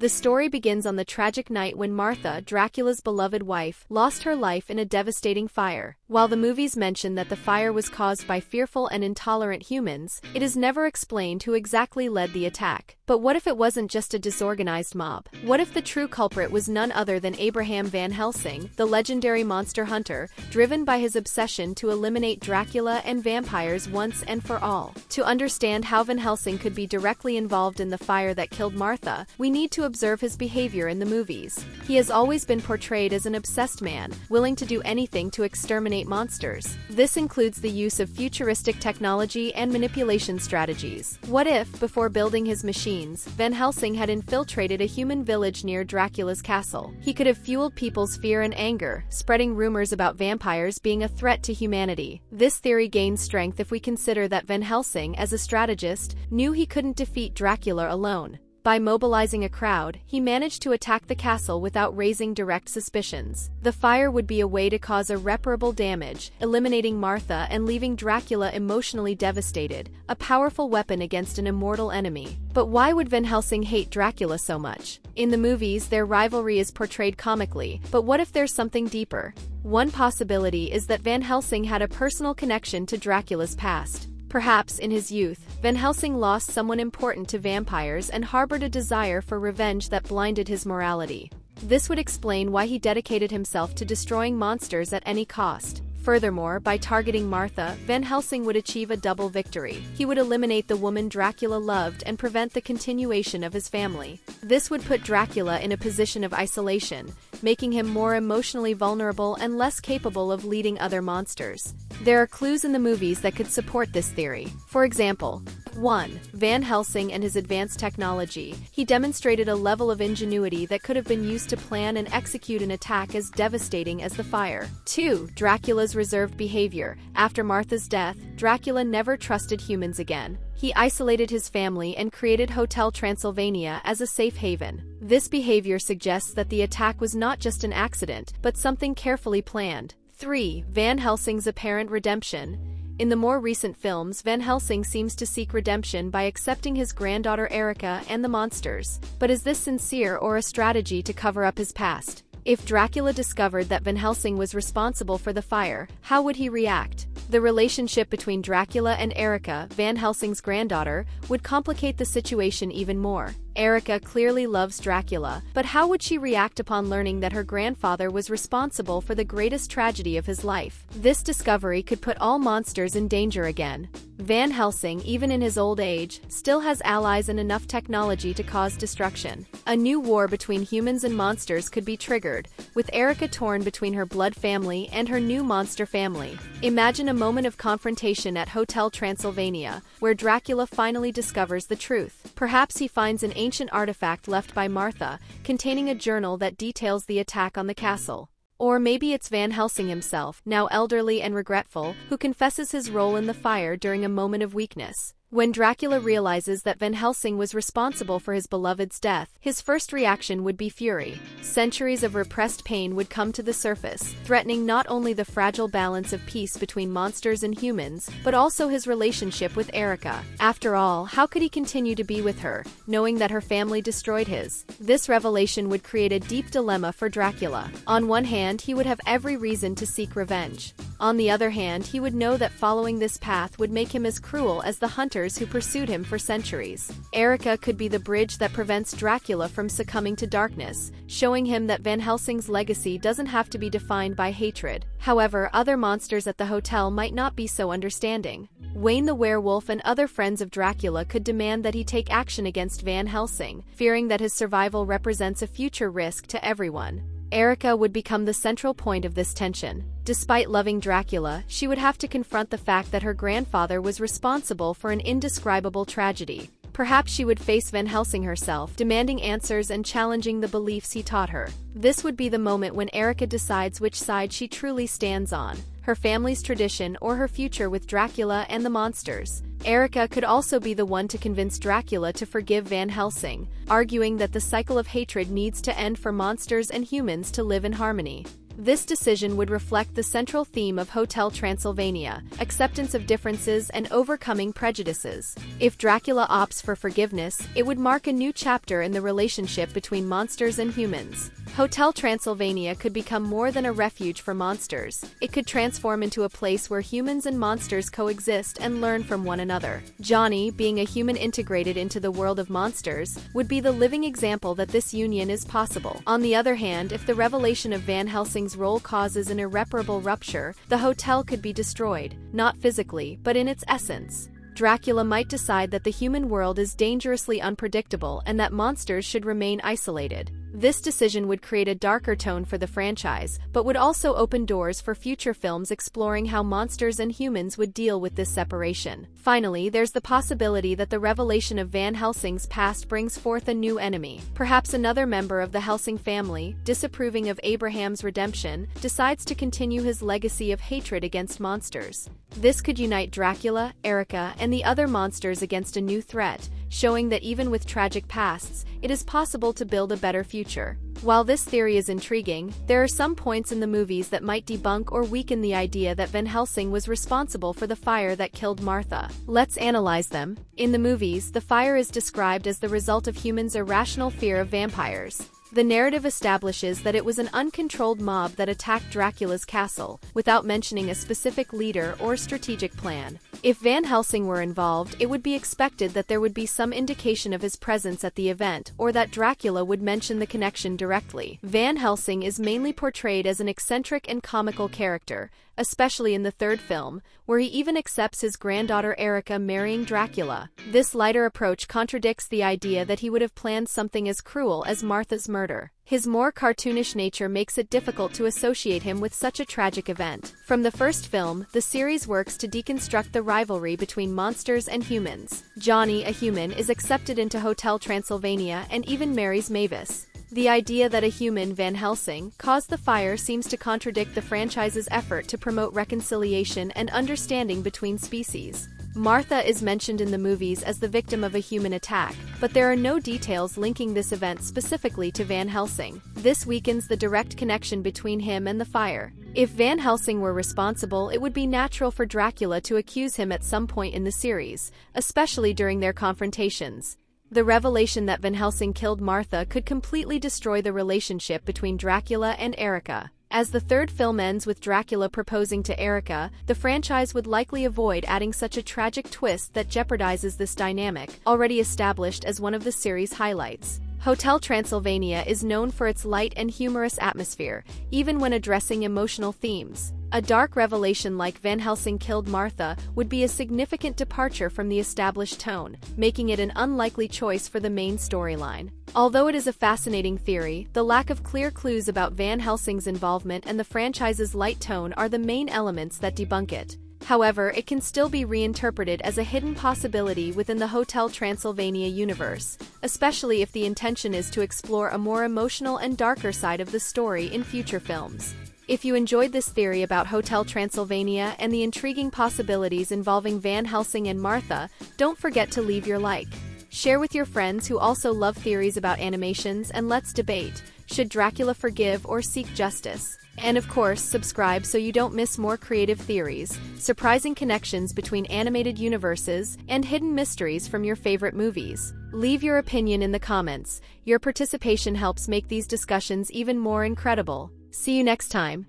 The story begins on the tragic night when Martha, Dracula's beloved wife, lost her life in a devastating fire. While the movies mention that the fire was caused by fearful and intolerant humans, it is never explained who exactly led the attack. But what if it wasn't just a disorganized mob? What if the true culprit was none other than Abraham Van Helsing, the legendary monster hunter, driven by his obsession to eliminate Dracula and vampires once and for all? To understand how Van Helsing could be directly involved in the fire that killed Martha, we need to observe his behavior in the movies. He has always been portrayed as an obsessed man, willing to do anything to exterminate monsters. This includes the use of futuristic technology and manipulation strategies. What if, before building his machines, Van Helsing had infiltrated a human village near Dracula's castle? He could have fueled people's fear and anger, spreading rumors about vampires being a threat to humanity. This theory gains strength if we consider that Van Helsing, as a strategist, knew he couldn't defeat Dracula alone. By mobilizing a crowd, he managed to attack the castle without raising direct suspicions. The fire would be a way to cause irreparable damage, eliminating Martha and leaving Dracula emotionally devastated, a powerful weapon against an immortal enemy. But why would Van Helsing hate Dracula so much? In the movies, their rivalry is portrayed comically, but what if there's something deeper? One possibility is that Van Helsing had a personal connection to Dracula's past. Perhaps, in his youth, Van Helsing lost someone important to vampires and harbored a desire for revenge that blinded his morality. This would explain why he dedicated himself to destroying monsters at any cost. Furthermore, by targeting Martha, Van Helsing would achieve a double victory. He would eliminate the woman Dracula loved and prevent the continuation of his family. This would put Dracula in a position of isolation, making him more emotionally vulnerable and less capable of leading other monsters. There are clues in the movies that could support this theory. For example, 1. Van Helsing and his advanced technology. He demonstrated a level of ingenuity that could have been used to plan and execute an attack as devastating as the fire. 2. Dracula's reserved behavior. After Martha's death, Dracula never trusted humans again. He isolated his family and created Hotel Transylvania as a safe haven. This behavior suggests that the attack was not just an accident, but something carefully planned. 3. Van Helsing's apparent redemption. In the more recent films, Van Helsing seems to seek redemption by accepting his granddaughter Erica and the monsters. But is this sincere or a strategy to cover up his past? If Dracula discovered that Van Helsing was responsible for the fire, how would he react? The relationship between Dracula and Erica, Van Helsing's granddaughter, would complicate the situation even more. Erica clearly loves Dracula, but how would she react upon learning that her grandfather was responsible for the greatest tragedy of his life? This discovery could put all monsters in danger again. Van Helsing, even in his old age, still has allies and enough technology to cause destruction. A new war between humans and monsters could be triggered, with Erica torn between her blood family and her new monster family. Imagine a moment of confrontation at Hotel Transylvania, where Dracula finally discovers the truth. Perhaps he finds an ancient artifact left by Martha, containing a journal that details the attack on the castle. Or maybe it's Van Helsing himself, now elderly and regretful, who confesses his role in the fire during a moment of weakness. When Dracula realizes that Van Helsing was responsible for his beloved's death, his first reaction would be fury. Centuries of repressed pain would come to the surface, threatening not only the fragile balance of peace between monsters and humans, but also his relationship with Erica. After all, how could he continue to be with her, knowing that her family destroyed his? This revelation would create a deep dilemma for Dracula. On one hand, he would have every reason to seek revenge. On the other hand, he would know that following this path would make him as cruel as the hunters who pursued him for centuries. Erica could be the bridge that prevents Dracula from succumbing to darkness, showing him that Van Helsing's legacy doesn't have to be defined by hatred. However, other monsters at the hotel might not be so understanding. Wayne the werewolf and other friends of Dracula could demand that he take action against Van Helsing, fearing that his survival represents a future risk to everyone. Erica would become the central point of this tension. Despite loving Dracula, she would have to confront the fact that her grandfather was responsible for an indescribable tragedy. Perhaps she would face Van Helsing herself, demanding answers and challenging the beliefs he taught her. This would be the moment when Erica decides which side she truly stands on, her family's tradition or her future with Dracula and the monsters. Erica could also be the one to convince Dracula to forgive Van Helsing, arguing that the cycle of hatred needs to end for monsters and humans to live in harmony. This decision would reflect the central theme of Hotel Transylvania: acceptance of differences and overcoming prejudices. If Dracula opts for forgiveness, it would mark a new chapter in the relationship between monsters and humans. Hotel Transylvania could become more than a refuge for monsters. It could transform into a place where humans and monsters coexist and learn from one another. Johnny, being a human integrated into the world of monsters, would be the living example that this union is possible. On the other hand, if the revelation of Van Helsing's role causes an irreparable rupture, the hotel could be destroyed, not physically, but in its essence. Dracula might decide that the human world is dangerously unpredictable and that monsters should remain isolated. This decision would create a darker tone for the franchise, but would also open doors for future films exploring how monsters and humans would deal with this separation. Finally, there's the possibility that the revelation of Van Helsing's past brings forth a new enemy. Perhaps another member of the Helsing family, disapproving of Abraham's redemption, decides to continue his legacy of hatred against monsters. This could unite Dracula, Erica, and the other monsters against a new threat, showing that even with tragic pasts, it is possible to build a better future. While this theory is intriguing, there are some points in the movies that might debunk or weaken the idea that Van Helsing was responsible for the fire that killed Martha. Let's analyze them. In the movies, the fire is described as the result of humans' irrational fear of vampires. The narrative establishes that it was an uncontrolled mob that attacked Dracula's castle, without mentioning a specific leader or strategic plan. If Van Helsing were involved, it would be expected that there would be some indication of his presence at the event, or that Dracula would mention the connection directly. Van Helsing is mainly portrayed as an eccentric and comical character, especially in the third film, where he even accepts his granddaughter Erica marrying Dracula. This lighter approach contradicts the idea that he would have planned something as cruel as Martha's murder. His more cartoonish nature makes it difficult to associate him with such a tragic event. From the first film, the series works to deconstruct the rivalry between monsters and humans. Johnny, a human, is accepted into Hotel Transylvania and even marries Mavis. The idea that a human, Van Helsing, caused the fire seems to contradict the franchise's effort to promote reconciliation and understanding between species. Martha is mentioned in the movies as the victim of a human attack, but there are no details linking this event specifically to Van Helsing. This weakens the direct connection between him and the fire. If Van Helsing were responsible, it would be natural for Dracula to accuse him at some point in the series, especially during their confrontations. The revelation that Van Helsing killed Martha could completely destroy the relationship between Dracula and Erica. As the third film ends with Dracula proposing to Erica, the franchise would likely avoid adding such a tragic twist that jeopardizes this dynamic, already established as one of the series' highlights. Hotel Transylvania is known for its light and humorous atmosphere, even when addressing emotional themes. A dark revelation like Van Helsing killed Martha would be a significant departure from the established tone, making it an unlikely choice for the main storyline. Although it is a fascinating theory, the lack of clear clues about Van Helsing's involvement and the franchise's light tone are the main elements that debunk it. However, it can still be reinterpreted as a hidden possibility within the Hotel Transylvania universe, especially if the intention is to explore a more emotional and darker side of the story in future films. If you enjoyed this theory about Hotel Transylvania and the intriguing possibilities involving Van Helsing and Martha, don't forget to leave your like. Share with your friends who also love theories about animations, and let's debate: should Dracula forgive or seek justice? And of course, subscribe so you don't miss more creative theories, surprising connections between animated universes, and hidden mysteries from your favorite movies. Leave your opinion in the comments. Your participation helps make these discussions even more incredible. See you next time.